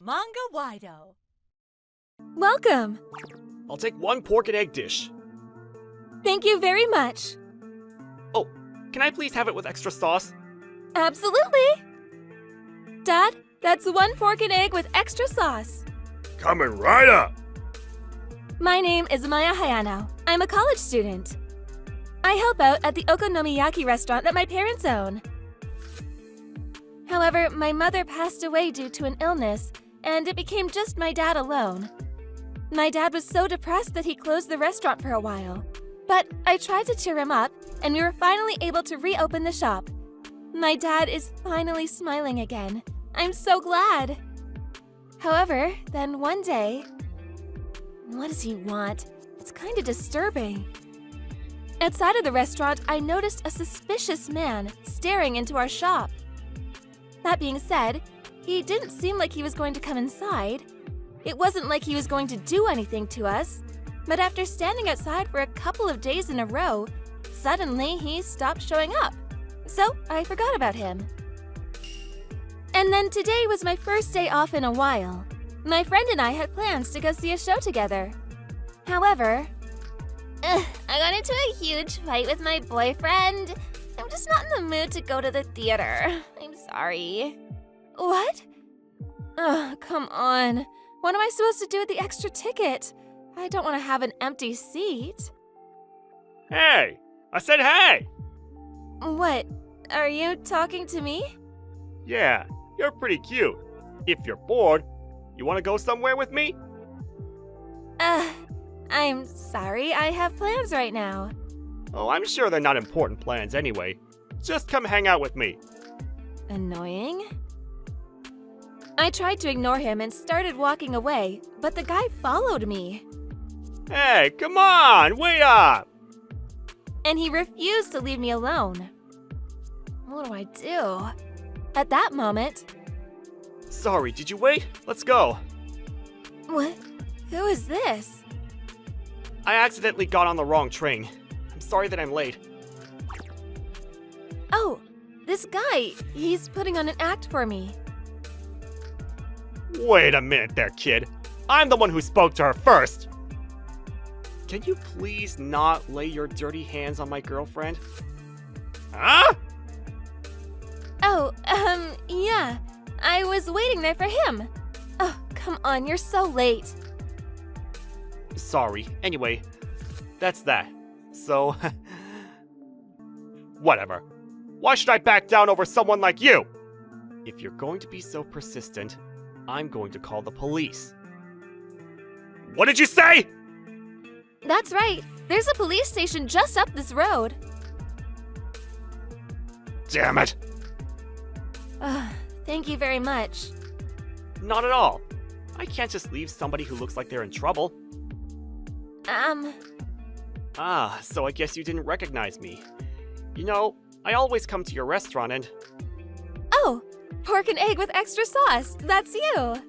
Manga-Waido. Welcome! I'll take one pork and egg dish. Thank you very much. Oh, can I please have it with extra sauce? Absolutely! Dad, that's one pork and egg with extra sauce. Coming right up! My name is Maya Hayano. I'm a college student. I help out at the okonomiyaki restaurant that my parents own. However, my mother passed away due to an illness, and it became just my dad alone. My dad was so depressed that he closed the restaurant for a while. But I tried to cheer him up, and we were finally able to reopen the shop. My dad is finally smiling again. I'm so glad. However, then one day... What does he want? It's kind of disturbing. Outside of the restaurant, I noticed a suspicious man staring into our shop. That being said, he didn't seem like he was going to come inside. It wasn't like he was going to do anything to us. But after standing outside for a couple of days in a row, suddenly he stopped showing up. So I forgot about him. And then today was my first day off in a while. My friend and I had plans to go see a show together. However, I got into a huge fight with my boyfriend. I'm just not in the mood to go to the theater. I'm sorry. What? Ugh, come on. What am I supposed to do with the extra ticket? I don't want to have an empty seat. Hey! I said hey! What? Are you talking to me? Yeah, you're pretty cute. If you're bored, you want to go somewhere with me? I'm sorry. I have plans right now. Oh, I'm sure they're not important plans anyway. Just come hang out with me. Annoying? I tried to ignore him and started walking away, but the guy followed me. Hey, come on! Wait up! And he refused to leave me alone. What do I do? At that moment... Sorry, did you wait? Let's go. What? Who is this? I accidentally got on the wrong train. I'm sorry that I'm late. Oh, this guy. He's putting on an act for me. Wait a minute there, kid. I'm the one who spoke to her first. Can you please not lay your dirty hands on my girlfriend? Huh? Oh, yeah. I was waiting there for him. Oh, come on, you're so late. Sorry. Anyway, that's that. So, whatever. Why should I back down over someone like you? If you're going to be so persistent, I'm going to call the police. What did you say? That's right. There's a police station just up this road. Damn it. Thank you very much. Not at all. I can't just leave somebody who looks like they're in trouble. Ah, so I guess you didn't recognize me. You know, I always come to your restaurant and... Oh, pork and egg with extra sauce. That's you.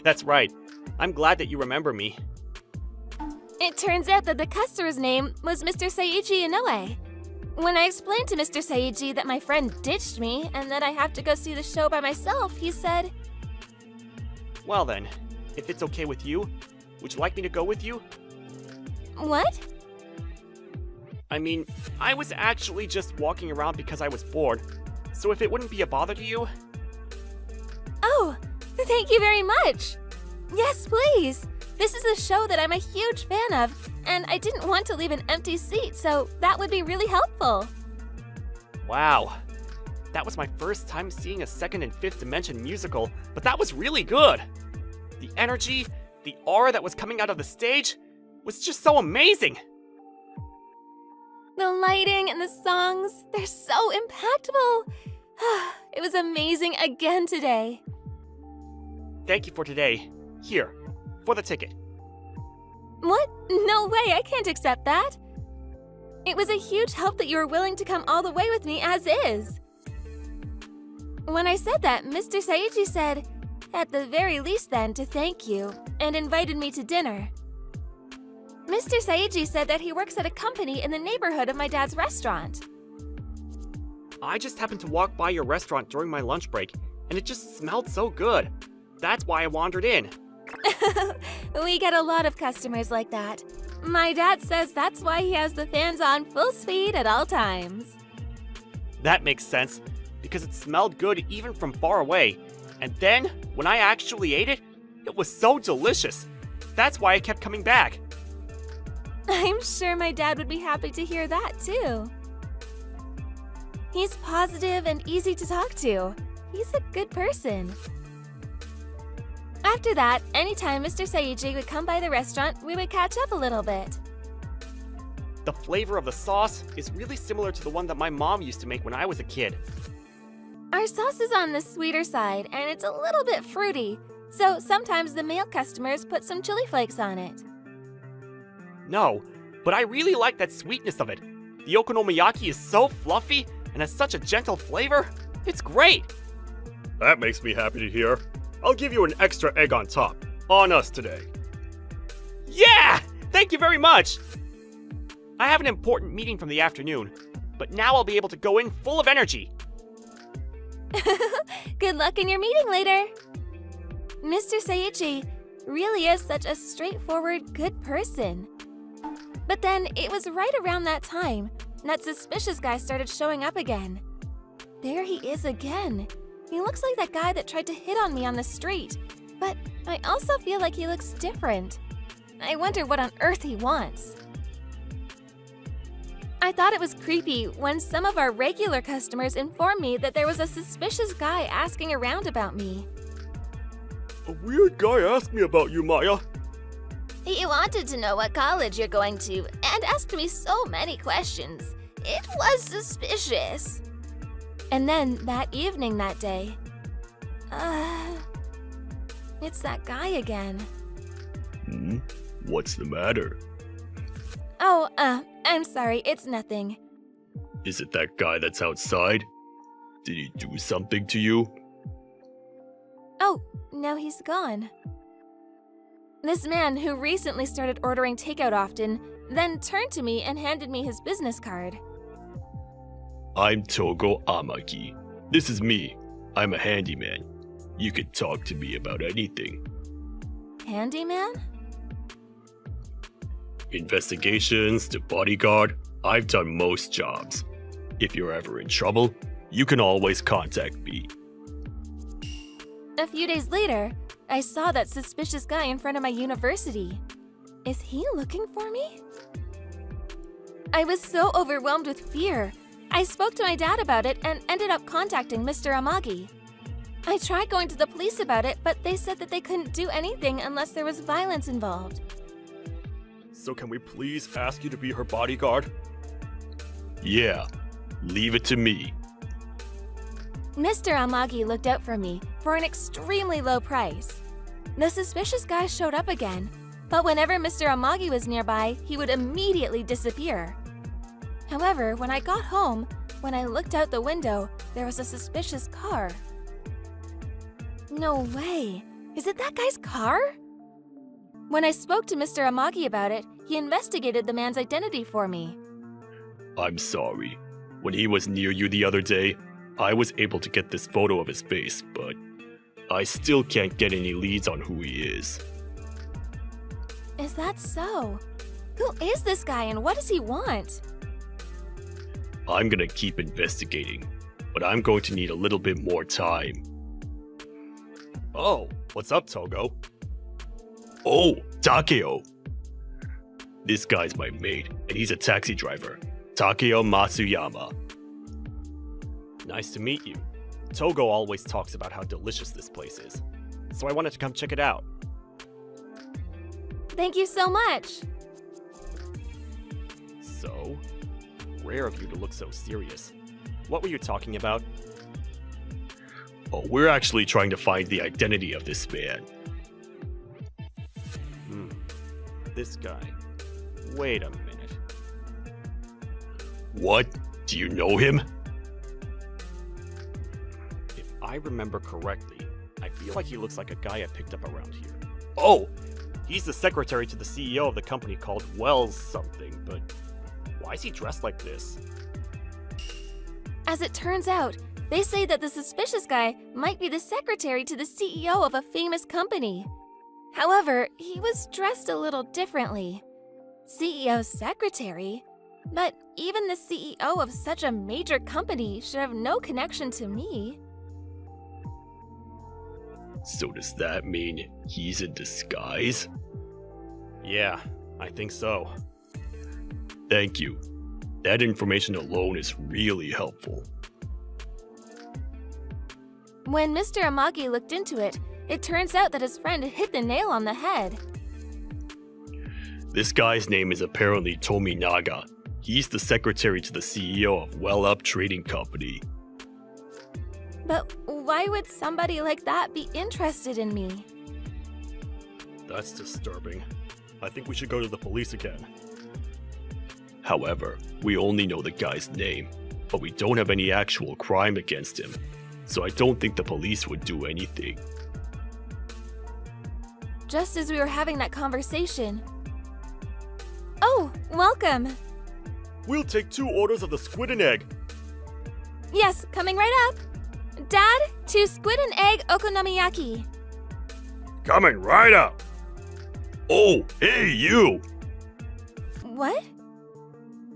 That's right. I'm glad that you remember me. It turns out that the customer's name was Mr. Seiji Inoue. When I explained to Mr. Seiji that my friend ditched me and that I have to go see the show by myself, he said... Well then, if it's okay with you, would you like me to go with you? What? I mean, I was actually just walking around because I was bored, so if it wouldn't be a bother to you... Oh, thank you very much. Yes, please. This is a show that I'm a huge fan of, and I didn't want to leave an empty seat, so that would be really helpful. Wow. That was my first time seeing a second and fifth dimension musical, but that was really good. The energy, the aura that was coming out of the stage was just so amazing. The lighting and the songs, they're so impactful. It was amazing again today. Thank you for today. Here, for the ticket. What? No way, I can't accept that. It was a huge help that you were willing to come all the way with me as is. When I said that, Mr. Seiji said, at the very least then, to thank you, and invited me to dinner. Mr. Seiji said that he works at a company in the neighborhood of my dad's restaurant. I just happened to walk by your restaurant during my lunch break, and it just smelled so good. that's why I wandered in. We get a lot of customers like that. My dad says that's why he has the fans on full speed at all times. That makes sense, because it smelled good even from far away. And then, when I actually ate it, it was so delicious. That's why I kept coming back. I'm sure my dad would be happy to hear that too. He's positive and easy to talk to. He's a good person. After that, anytime Mr. Seiji would come by the restaurant, we would catch up a little bit. The flavor of the sauce is really similar to the one that my mom used to make when I was a kid. Our sauce is on the sweeter side, and it's a little bit fruity, so sometimes the male customers put some chili flakes on it. No, but I really like that sweetness of it. The okonomiyaki is so fluffy and has such a gentle flavor. It's great. That makes me happy to hear. I'll give you an extra egg on top. On us today. Yeah! Thank you very much! I have an important meeting from the afternoon, but now I'll be able to go in full of energy. Good luck in your meeting later. Mr. Seiji really is such a straightforward, good person. But then it was right around that time that suspicious guy started showing up again. There he is again. He looks like that guy that tried to hit on me on the street, but I also feel like he looks different. I wonder what on earth he wants. I thought it was creepy when some of our regular customers informed me that there was a suspicious guy asking around about me. A weird guy asked me about you, Maya. He wanted to know what college you're going to and asked me so many questions. It was suspicious. And then that evening that day, it's that guy again. What's the matter? Oh, I'm sorry, it's nothing. Is it that guy that's outside? Did he do something to you? Oh, now he's gone. This man who recently started ordering takeout often, then turned to me and handed me his business card. I'm Togo Amaki. This is me. I'm a handyman. You can talk to me about anything. Handyman? Investigations to bodyguard, I've done most jobs. If you're ever in trouble, you can always contact me. A few days later, I saw that suspicious guy in front of my university. Is he looking for me? I was so overwhelmed with fear. I spoke to my dad about it and ended up contacting Mr. Amagi. I tried going to the police about it, but they said that they couldn't do anything unless there was violence involved. So can we please ask you to be her bodyguard? Yeah, leave it to me. Mr. Amagi looked out for me for an extremely low price. The suspicious guy showed up again, but whenever Mr. Amagi was nearby, he would immediately disappear. However, when I got home, when I looked out the window, there was a suspicious car. No way! Is it that guy's car? When I spoke to Mr. Amagi about it, he investigated the man's identity for me. I'm sorry. When he was near you the other day, I was able to get this photo of his face, but I still can't get any leads on who he is. Is that so? Who is this guy and what does he want? I'm gonna keep investigating, but I'm going to need a little bit more time. Oh, what's up, Togo? Oh, Takeo! This guy's my mate, and he's a taxi driver. Takeo Matsuyama. Nice to meet you. Togo always talks about how delicious this place is, so I wanted to come check it out. Thank you so much. So, rare of you to look so serious. What were you talking about? Oh, we're actually trying to find the identity of this man. This guy. Wait a minute. What? Do you know him? If I remember correctly, I feel like he looks like a guy I picked up around here. Oh! He's the secretary to the CEO of the company called Wells something, but why is he dressed like this? As it turns out, They say that the suspicious guy might be the secretary to the CEO of a famous company. However, he was dressed a little differently. CEO's secretary? But even the CEO of such a major company should have no connection to me. So does that mean he's in disguise? Yeah, I think so. Thank you. That information alone is really helpful. When Mr. Amagi looked into it, it turns out that his friend hit the nail on the head. This guy's name is apparently Tominaga. He's the secretary to the CEO of Well Up Trading Company. But why would somebody like that be interested in me? That's disturbing. I think we should go to the police again. However, we only know the guy's name, but we don't have any actual crime against him, so I don't think the police would do anything. Just as we were having that conversation. Oh, welcome. We'll take 2 orders of the squid and egg. Yes, coming right up. Dad, 2 squid and egg okonomiyaki. Coming right up! Oh, hey you! What?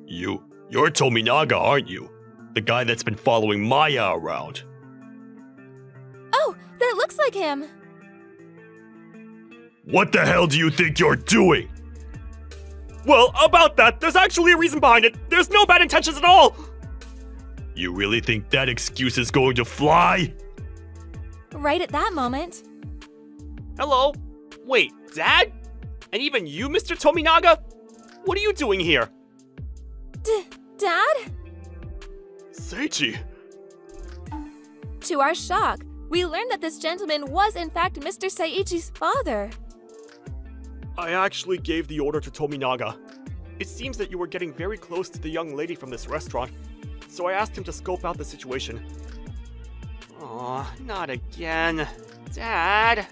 You're Tominaga, aren't you? The guy that's been following Maya around. Oh, that looks like him. What the hell do you think you're doing? Well, about that, there's actually a reason behind it. There's no bad intentions at all. You really think that excuse is going to fly? Right at that moment. Hello? Wait, Dad? And even you, Mr. Tominaga? What are you doing here? Dad? Seiji. To our shock, we learned that this gentleman was in fact Mr. Saiji's father. I actually gave the order to Tominaga. It seems that you were getting very close to the young lady from this restaurant, so I asked him to scope out the situation. Aw, not again. Dad!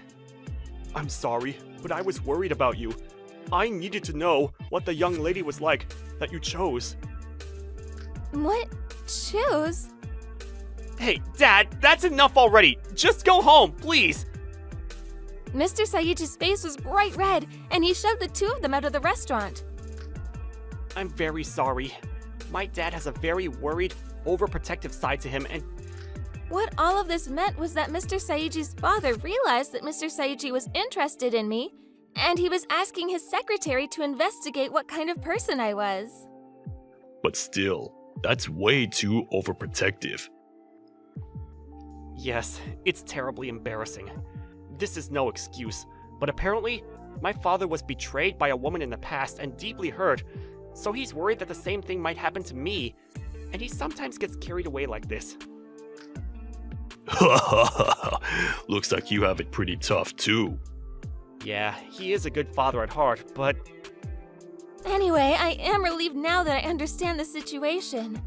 I'm sorry, but I was worried about you. I needed to know what the young lady was like that you chose. What? Choose? Hey, Dad, that's enough already! Just go home, please! Mr. Saiji's face was bright red, and he shoved the 2 of them out of the restaurant. I'm very sorry. My dad has a very worried, overprotective side to him, and What all of this meant was that Mr. Saiji's father realized that Mr. Seiji was interested in me, and he was asking his secretary to investigate what kind of person I was. But still, that's way too overprotective. yes, it's terribly embarrassing. This is no excuse, but apparently, my father was betrayed by a woman in the past and deeply hurt, so he's worried that the same thing might happen to me, and he sometimes gets carried away like this. Looks like you have it pretty tough too. Yeah, he is a good father at heart, but Anyway, I am relieved now that I understand the situation.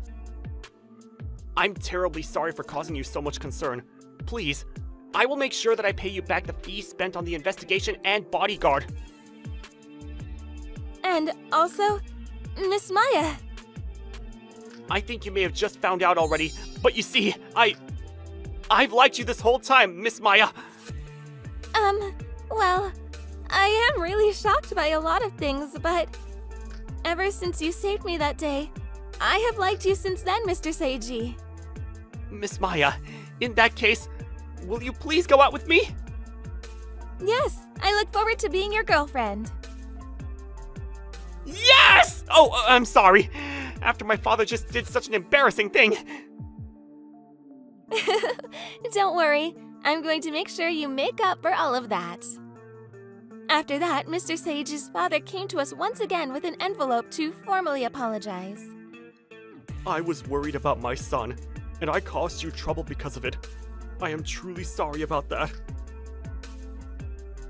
I'm terribly sorry for causing you so much concern. Please, I will make sure that I pay you back the fees spent on the investigation and bodyguard. And also, Miss Maya. I think you may have just found out already, but you see, I've liked you this whole time, Miss Maya. Well, I am really shocked by a lot of things, but ever since you saved me that day, I have liked you since then, Mr. Seiji. Miss Maya, in that case, will you please go out with me? Yes, I look forward to being your girlfriend. Yes! Oh, I'm sorry. After my father just did such an embarrassing thing. Don't worry, I'm going to make sure you make up for all of that. After that, Mr. Saiji's father came to us once again with an envelope to formally apologize. I was worried about my son, and I caused you trouble because of it. I am truly sorry about that.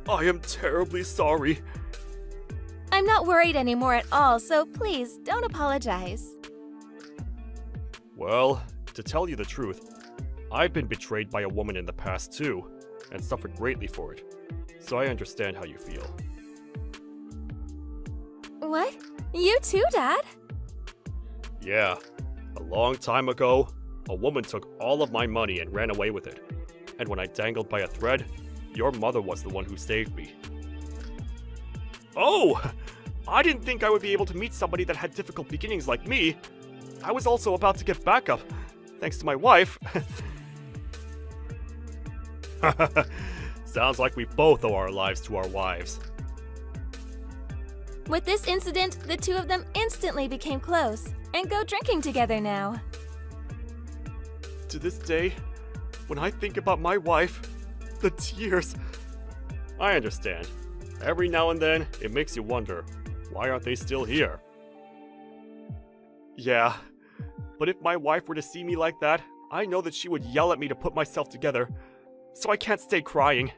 I am terribly sorry. I'm not worried anymore at all, so please don't apologize. Well, to tell you the truth, I've been betrayed by a woman in the past too, and suffered greatly for it. So I understand how you feel. What? You too, Dad? Yeah, a long time ago, a woman took all of my money and ran away with it. And when I dangled by a thread, your mother was the one who saved me. Oh! I didn't think I would be able to meet somebody that had difficult beginnings like me. I was also about to get backup, thanks to my wife. Sounds like we both owe our lives to our wives. With this incident, the two of them instantly became close and go drinking together now. To this day, when I think about my wife, the tears... I understand. Every now and then, it makes you wonder, why aren't they still here? Yeah, but if my wife were to see me like that, I know that she would yell at me to put myself together, so I can't stay crying.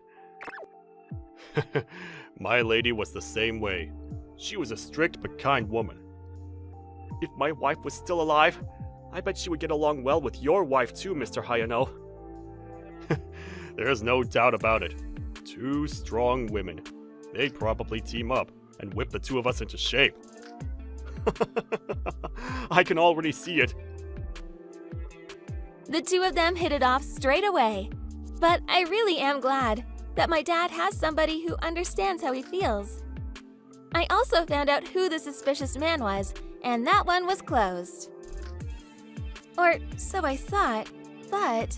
My lady was the same way. She was a strict but kind woman. If my wife was still alive, I bet she would get along well with your wife too, Mr. Hayano. There's no doubt about it. Two strong women. They'd probably team up and whip the two of us into shape. I can already see it. The two of them hit it off straight away. But I really am glad that my dad has somebody who understands how he feels. I also found out who the suspicious man was, and that one was closed. Or so I thought, but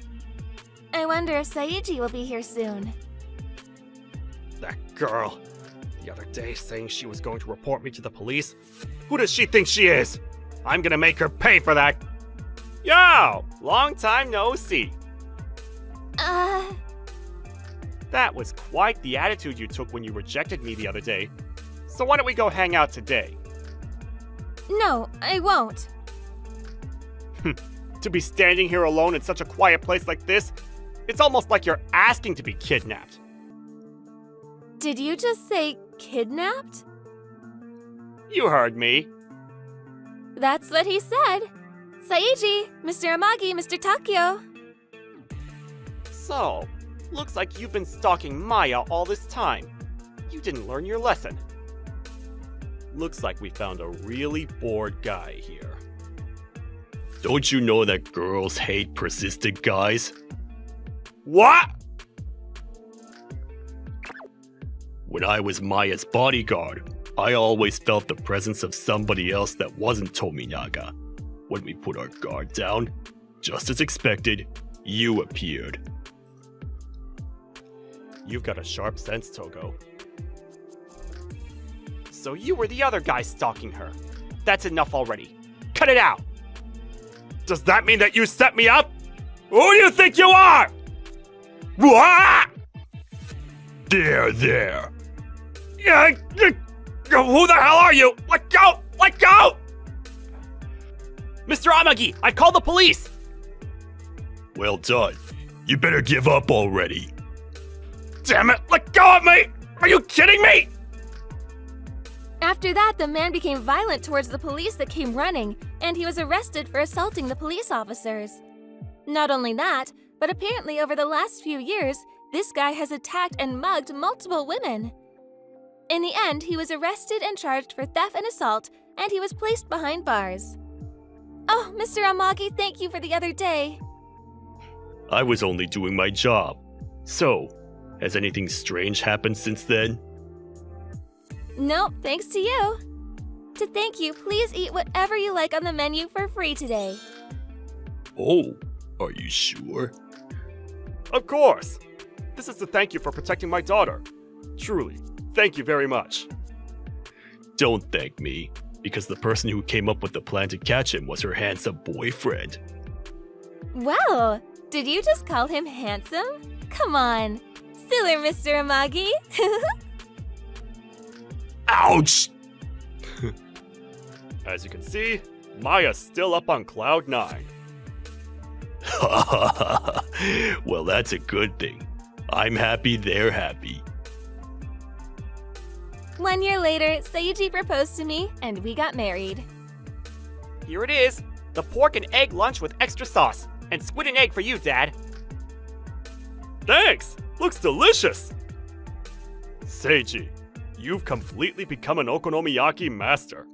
I wonder if Seiji will be here soon. That girl. The other day saying she was going to report me to the police. Who does she think she is? I'm gonna make her pay for that. Yo! Long time no see. That was quite the attitude you took when you rejected me the other day. So why don't we go hang out today? No, I won't. To be standing here alone in such a quiet place like this, it's almost like you're asking to be kidnapped. Did you just say kidnapped? You heard me. That's what he said. Seiji, Mr. Amagi, Mr. Takio. So, looks like you've been stalking Maya all this time. You didn't learn your lesson. Looks like we found a really bored guy here. Don't you know that girls hate persistent guys? What? When I was Maya's bodyguard, I always felt the presence of somebody else that wasn't Tominaga. When we put our guard down, just as expected, you appeared. You've got a sharp sense, Togo. So you were the other guy stalking her. That's enough already. Cut it out! Does that mean that you set me up? Who do you think you are? What? There. Yeah, who the hell are you? Let go! Let go! Mr. Amagi, I called the police! Well done. You better give up already. Damn it, let go of me! Are you kidding me? After that, the man became violent towards the police that came running, and he was arrested for assaulting the police officers. Not only that, but apparently over the last few years, this guy has attacked and mugged multiple women. In the end, he was arrested and charged for theft and assault, and he was placed behind bars. Oh, Mr. Amagi, thank you for the other day. I was only doing my job. So, has anything strange happened since then? Nope, thanks to you. To thank you, please eat whatever you like on the menu for free today. Oh, are you sure? Of course! This is to thank you for protecting my daughter. Truly, thank you very much. Don't thank me, because the person who came up with the plan to catch him was her handsome boyfriend. Well, did you just call him handsome? Come on. Silly Mr. Amagi. Ouch! As you can see, Maya's still up on cloud 9. Well, that's a good thing. I'm happy they're happy. 1 year later, Seiji proposed to me, and we got married. Here it is, the pork and egg lunch with extra sauce, and squid and egg for you, Dad. Thanks! Looks delicious! Seiji, you've completely become an okonomiyaki master.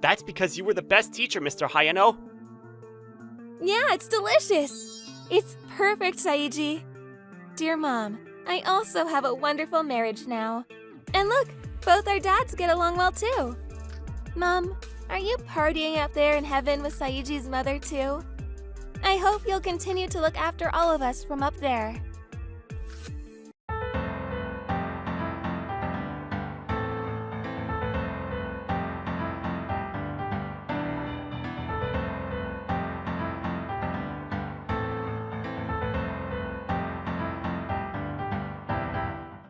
That's because you were the best teacher, Mr. Hayano. Yeah, it's delicious. It's perfect, Seiji. Dear Mom, I also have a wonderful marriage now. And look, both our dads get along well too. Mom, are you partying up there in heaven with Seiji's mother too? I hope you'll continue to look after all of us from up there.